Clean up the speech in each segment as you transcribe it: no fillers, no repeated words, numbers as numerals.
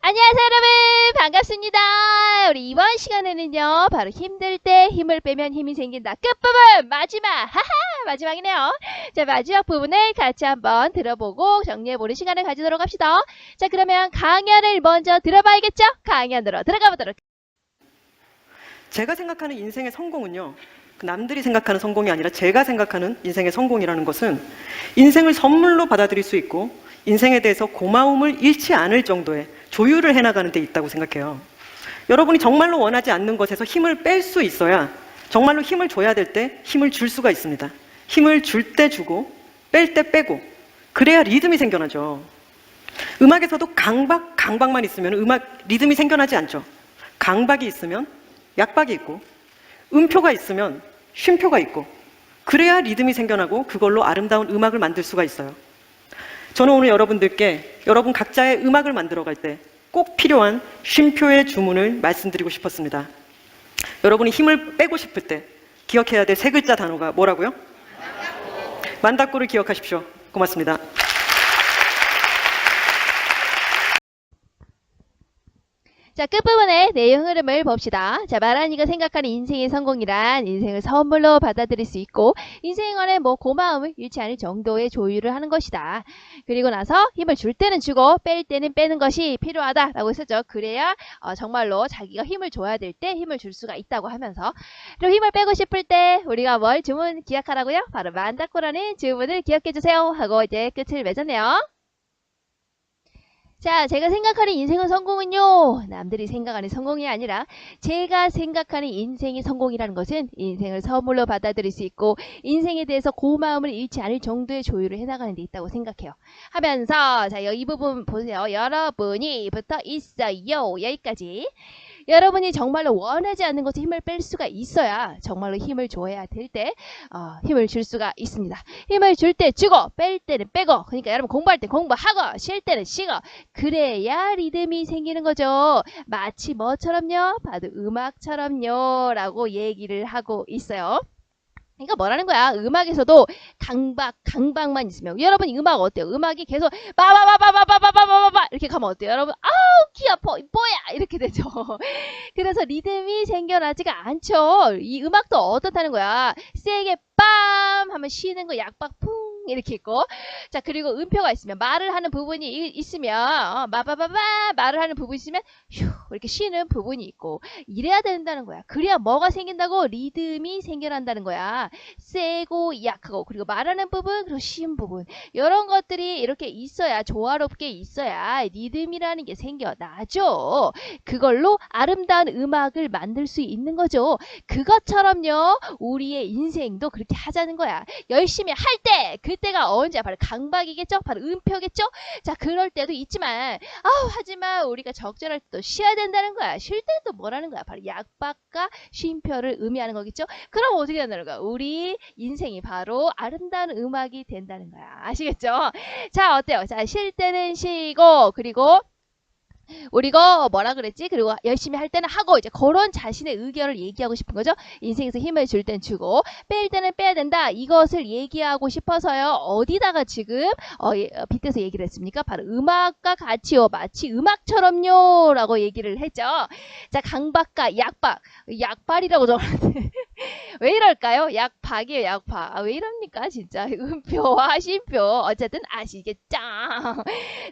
안녕하세요, 여러분. 반갑습니다. 우리 이번 시간에는요, 바로 힘들 때 힘을 빼면 힘이 생긴다. 끝부분! 마지막! 하하! 마지막이네요. 자, 마지막 부분을 같이 한번 들어보고 정리해보는 시간을 가지도록 합시다. 자, 그러면 강연을 먼저 들어봐야겠죠? 강연으로 들어가 보도록. 제가 생각하는 인생의 성공은요, 남들이 생각하는 성공이 아니라 제가 생각하는 인생의 성공이라는 것은 인생을 선물로 받아들일 수 있고 인생에 대해서 고마움을 잃지 않을 정도의 조율을 해나가는 데 있다고 생각해요. 여러분이 정말로 원하지 않는 것에서 힘을 뺄 수 있어야 정말로 힘을 줘야 될 때 힘을 줄 수가 있습니다. 힘을 줄 때 주고 뺄 때 빼고, 그래야 리듬이 생겨나죠. 음악에서도 강박만 있으면 음악 리듬이 생겨나지 않죠. 강박이 있으면 약박이 있고, 음표가 있으면 쉼표가 있고, 그래야 리듬이 생겨나고 그걸로 아름다운 음악을 만들 수가 있어요. 저는 오늘 여러분들께 여러분 각자의 음악을 만들어 갈 때 꼭 필요한 쉼표의 주문을 말씀드리고 싶었습니다. 여러분이 힘을 빼고 싶을 때 기억해야 될 세 글자 단어가 뭐라고요? 만다꾸를 기억하십시오. 고맙습니다. 자, 끝부분의 내용 흐름을 봅시다. 자, 마라니가 생각하는 인생의 성공이란 인생을 선물로 받아들일 수 있고 인생 안에 고마움을 잃지 않을 정도의 조율을 하는 것이다. 그리고 나서 힘을 줄 때는 주고 뺄 때는 빼는 것이 필요하다라고 했었죠. 그래야 정말로 자기가 힘을 줘야 될 때 힘을 줄 수가 있다고 하면서, 그리고 힘을 빼고 싶을 때 우리가 뭘 주문 기억하라고요? 바로 만다꾸라는 주문을 기억해주세요 하고 이제 끝을 맺었네요. 자, 제가 생각하는 인생의 성공은요, 남들이 생각하는 성공이 아니라 제가 생각하는 인생의 성공이라는 것은 인생을 선물로 받아들일 수 있고 인생에 대해서 고마움을 잃지 않을 정도의 조율을 해나가는 데 있다고 생각해요. 하면서 자, 이 부분 보세요. 여러분이 붙어 있어요. 여기까지. 여러분이 정말로 원하지 않는 것에 힘을 뺄 수가 있어야 정말로 힘을 줘야 될 때 힘을 줄 수가 있습니다. 힘을 줄 때 주고 뺄 때는 빼고, 그러니까 여러분 공부할 때 공부하고 쉴 때는 쉬고, 그래야 리듬이 생기는 거죠. 마치 뭐처럼요? 봐도 음악처럼요 라고 얘기를 하고 있어요. 그러니까 뭐라는 거야? 음악에서도 강박만 있으면, 여러분 음악 어때요? 음악이 계속 바바바바바바바바바바 이렇게 가면 어때요? 여러분 아우 귀 아파 뭐야 이렇게 되죠. 그래서 리듬이 생겨나지가 않죠. 이 음악도 어떻다는 거야? 세게 빰 하면 쉬는 거 약박 쿵 이렇게 있고, 자, 그리고 음표가 있으면, 말을 하는 부분이 있으면 마바바바 말을 하는 부분이 있으면 휴 이렇게 쉬는 부분이 있고, 이래야 된다는 거야. 그래야 뭐가 생긴다고? 리듬이 생겨난다는 거야. 세고 약하고, 그리고 말하는 부분, 그리고 쉬운 부분, 이런 것들이 이렇게 있어야, 조화롭게 있어야 리듬이라는 게 생겨나죠. 그걸로 아름다운 음악을 만들 수 있는 거죠. 그것처럼요, 우리의 인생도 그렇게 하자는 거야. 열심히 할 때, 그때가 언제? 바로 강박이겠죠? 바로 음표겠죠? 자, 그럴 때도 있지만 하지만 우리가 적절할 때도 쉬어야 된다는 거야. 쉴 때도 뭐라는 거야? 바로 약박과 쉼표를 의미하는 거겠죠? 그럼 어떻게 된다는 거야? 우리 인생이 바로 아름다운 음악이 된다는 거야. 아시겠죠? 자, 어때요? 자, 쉴 때는 쉬고, 그리고 우리가 뭐라 그랬지? 그리고 열심히 할 때는 하고, 이제 그런 자신의 의견을 얘기하고 싶은 거죠. 인생에서 힘을 줄 땐 주고 뺄 때는 빼야 된다. 이것을 얘기하고 싶어서요. 어디다가 지금 빗대서 얘기를 했습니까? 바로 음악과 같이요. 마치 음악처럼요 라고 얘기를 했죠. 자, 강박과 약박. 약발이라고 적었는데 왜 이럴까요? 약박이에요. 약박. 왜 이럽니까 진짜. 음표와 쉼표 어쨌든 아시겠죠?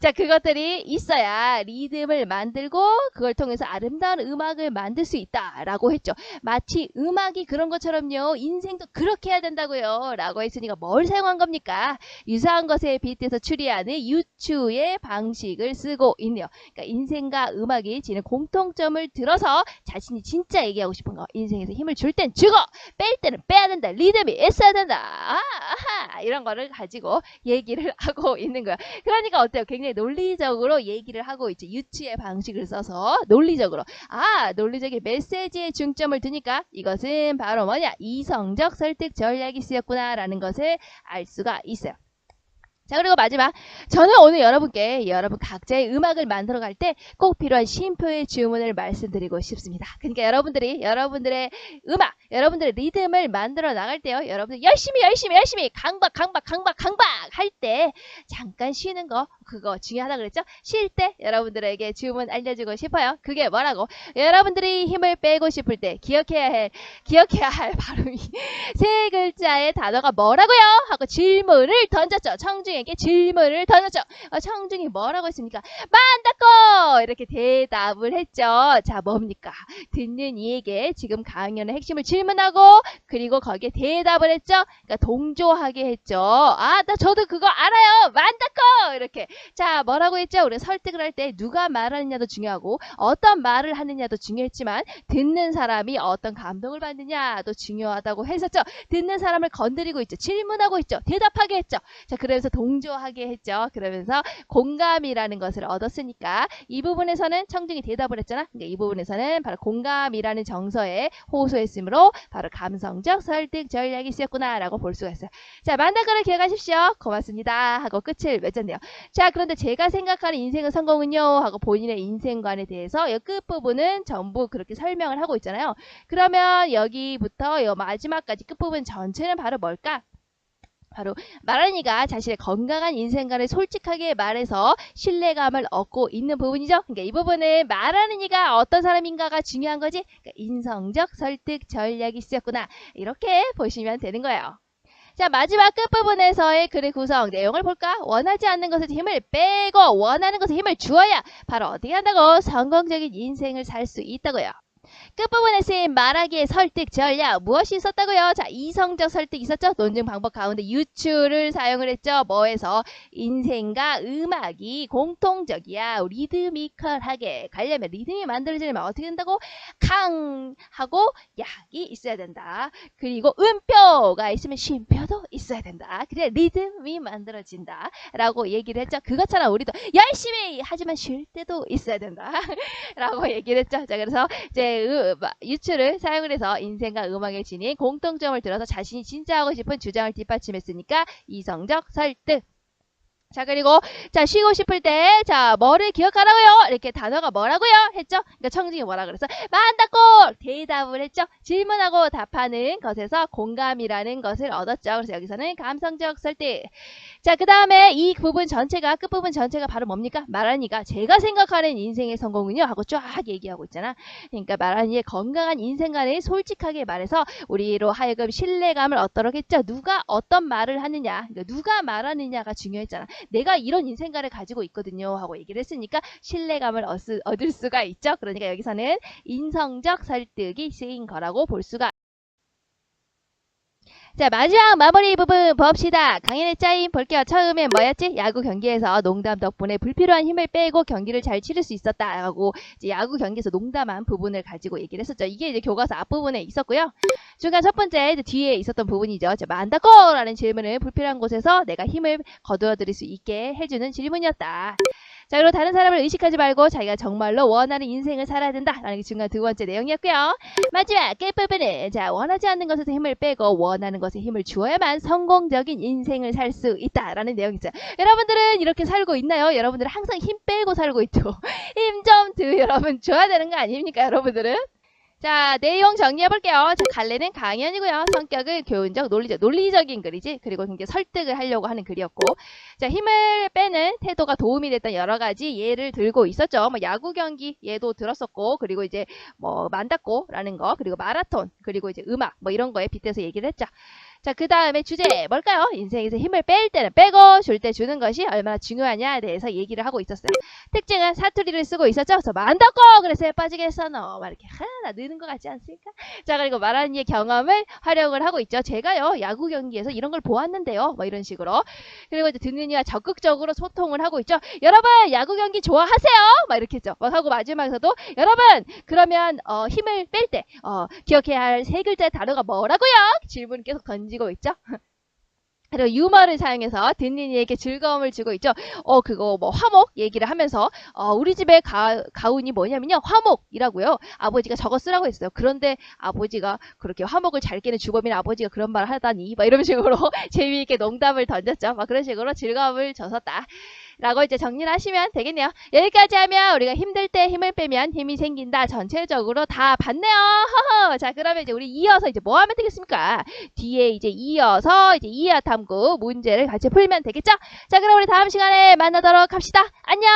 자, 그것들이 있어야 리듬을 만들고 그걸 통해서 아름다운 음악을 만들 수 있다라고 했죠. 마치 음악이 그런 것처럼요. 인생도 그렇게 해야 된다고요. 라고 했으니까 뭘 사용한 겁니까? 유사한 것에 빗대서 추리하는 유추의 방식을 쓰고 있네요. 그러니까 인생과 음악이 지닌 공통점을 들어서 자신이 진짜 얘기하고 싶은 거. 인생에서 힘을 줄 땐 주고 뺄 때는 빼야 된다. 리듬이 있어야 된다. 아하, 이런 거를 가지고 얘기를 하고 있는 거야. 그러니까 어때요? 굉장히 논리적으로 얘기를 하고 있죠. 유추의 방식을 써서 논리적으로. 논리적인 메시지에 중점을 두니까 이것은 바로 뭐냐? 이성적 설득 전략이 쓰였구나 라는 것을 알 수가 있어요. 자, 그리고 마지막, 저는 오늘 여러분께 여러분 각자의 음악을 만들어 갈 때 꼭 필요한 쉼표의 주문을 말씀드리고 싶습니다. 그러니까 여러분들의 음악, 여러분들의 리듬을 만들어 나갈 때요, 여러분들 열심히 강박 할 때 잠깐 쉬는 거 그거 중요하다 그랬죠? 쉴 때 여러분들에게 주문 알려주고 싶어요. 그게 뭐라고? 여러분들이 힘을 빼고 싶을 때 기억해야 할 발음이 세 글자의 단어가 뭐라고요? 하고 질문을 던졌죠. 청중에게 질문을 던졌죠. 청중이 뭐라고 했습니까? 만다꼬! 이렇게 대답을 했죠. 자, 뭡니까? 듣는 이에게 지금 강연의 핵심을 질문하고 그리고 거기에 대답을 했죠. 그러니까 동조하게 했죠. 저도 그거 알아요. 만다꼬! 이렇게. 자, 뭐라고 했죠? 우리 설득을 할 때 누가 말하느냐도 중요하고 어떤 말을 하느냐도 중요했지만 듣는 사람이 어떤 감동을 받느냐도 중요하다고 했었죠. 듣는 사람을 건드리고 있죠. 질문하고 있죠. 대답하게 했죠. 자, 그러면서 동조하게 했죠. 그러면서 공감이라는 것을 얻었으니까 이 부분에서는 청중이 대답을 했잖아. 그러니까 이 부분에서는 바로 공감이라는 정서에 호소했으므로 바로 감성적 설득 전략이 쓰였구나라고 볼 수가 있어요. 자, 만다거를 기억하십시오. 고맙습니다. 하고 끝을 맺었네요. 자, 그런데 제가 생각하는 인생의 성공은요 하고 본인의 인생관에 대해서 이 끝부분은 전부 그렇게 설명을 하고 있잖아요. 그러면 여기부터 이 마지막까지 끝부분 전체는 바로 뭘까? 바로 마라니가 자신의 건강한 인생관을 솔직하게 말해서 신뢰감을 얻고 있는 부분이죠. 그러니까 이 부분은 마라니가 어떤 사람인가가 중요한 거지. 그러니까 인성적 설득 전략이 쓰였구나. 이렇게 보시면 되는 거예요. 자, 마지막 끝부분에서의 글의 구성 내용을 볼까? 원하지 않는 것에 힘을 빼고 원하는 것에 힘을 주어야 바로 어떻게 한다고? 성공적인 인생을 살 수 있다고요. 끝부분에 쓰인 말하기의 설득 전략 무엇이 있었다고요? 자, 이성적 설득이 있었죠. 논증 방법 가운데 유추를 사용을 했죠. 뭐에서? 인생과 음악이 공통적이야. 리드미컬하게 가려면 리듬이 만들어지려면 어떻게 된다고? 강하고 약이 있어야 된다. 그리고 음표가 있으면 쉼표도 있어야 된다. 그래 리듬이 만들어진다 라고 얘기를 했죠. 그것처럼 우리도 열심히 하지만 쉴 때도 있어야 된다 라고 얘기를 했죠. 자, 그래서 이제 유추를 사용을 해서 인생과 음악의 지닌 공통점을 들어서 자신이 진짜 하고 싶은 주장을 뒷받침했으니까 이성적 설득. 자, 그리고 자, 쉬고 싶을 때 자, 뭐를 기억하라고요? 이렇게 단어가 뭐라고요? 했죠? 그러니까 청중이 뭐라 그랬어? 만다꼬! 대답을 했죠? 질문하고 답하는 것에서 공감이라는 것을 얻었죠. 그래서 여기서는 감성적 설득. 자, 그 다음에 이 부분 전체가 끝부분 전체가 바로 뭡니까? 마라니가 제가 생각하는 인생의 성공은요 하고 쫙 얘기하고 있잖아. 그러니까 마라니의 건강한 인생관을 솔직하게 말해서 우리로 하여금 신뢰감을 얻도록 했죠. 누가 어떤 말을 하느냐, 그러니까 누가 말하느냐가 중요했잖아. 내가 이런 인생관을 가지고 있거든요 하고 얘기를 했으니까 신뢰감을 얻을 수가 있죠. 그러니까 여기서는 인성적 설득이 쓰인 거라고 볼 수가. 자, 마지막 마무리 부분 봅시다. 강연의 짜임 볼게요. 처음엔 뭐였지? 야구 경기에서 농담 덕분에 불필요한 힘을 빼고 경기를 잘 치를 수 있었다 하고 이제 야구 경기에서 농담한 부분을 가지고 얘기를 했었죠. 이게 이제 교과서 앞부분에 있었고요. 중간 첫 번째 이제 뒤에 있었던 부분이죠. 만다꼬라는 질문을 불필요한 곳에서 내가 힘을 거두어 드릴 수 있게 해주는 질문이었다. 자, 그리고 다른 사람을 의식하지 말고 자기가 정말로 원하는 인생을 살아야 된다라는 게 중간 두 번째 내용이었고요. 마지막 끝부분은 자, 원하지 않는 것에서 힘을 빼고 원하는 것에 힘을 주어야만 성공적인 인생을 살 수 있다라는 내용이 있어요. 여러분들은 이렇게 살고 있나요? 여러분들은 항상 힘 빼고 살고 있죠. 힘 좀 여러분 줘야 되는 거 아닙니까, 여러분들은? 자, 내용 정리해볼게요. 자, 갈래는 강연이고요. 성격은 교훈적, 논리적인 글이지. 그리고 굉장히 설득을 하려고 하는 글이었고. 자, 힘을 빼는 태도가 도움이 됐던 여러 가지 예를 들고 있었죠. 뭐, 야구 경기 예도 들었었고, 그리고 이제 뭐, 만다꼬라는 거, 그리고 마라톤, 그리고 이제 음악, 뭐 이런 거에 빗대서 얘기를 했죠. 자, 그 다음에 주제 뭘까요? 인생에서 힘을 뺄 때는 빼고 줄 때 주는 것이 얼마나 중요하냐에 대해서 얘기를 하고 있었어요. 특징은 사투리를 쓰고 있었죠. 그래서 만다꼬 그래서 빠지겠어 너 막 이렇게 하나 느는 것 같지 않습니까? 자, 그리고 마라니의 경험을 활용을 하고 있죠. 제가요 야구 경기에서 이런 걸 보았는데요. 뭐 이런 식으로. 그리고 이제 듣는 이와 적극적으로 소통을 하고 있죠. 여러분 야구 경기 좋아하세요? 막 이렇게 했죠. 막 하고 마지막에서도 여러분 그러면 힘을 뺄 때 기억해야 할 세 글자의 단어가 뭐라고요? 질문 계속 던지고 있죠. 그리고 유머를 사용해서 듣는 이에게 즐거움을 주고 있죠. 그거 뭐 화목 얘기를 하면서 우리 집에 가훈이 뭐냐면요. 화목이라고요. 아버지가 저거 쓰라고 했어요. 그런데 아버지가 그렇게 화목을 잘 깨는 주범인 아버지가 그런 말을 하다니 막 이런 식으로 재미있게 농담을 던졌죠. 막 그런 식으로 즐거움을 줬었다. 라고 이제 정리를 하시면 되겠네요. 여기까지 하면 우리가 힘들 때 힘을 빼면 힘이 생긴다. 전체적으로 다 봤네요. 허허. 자, 그러면 이제 우리 이어서 이제 뭐 하면 되겠습니까? 뒤에 이제 이어서 이제 이하 탐구 문제를 같이 풀면 되겠죠? 자, 그럼 우리 다음 시간에 만나도록 합시다. 안녕!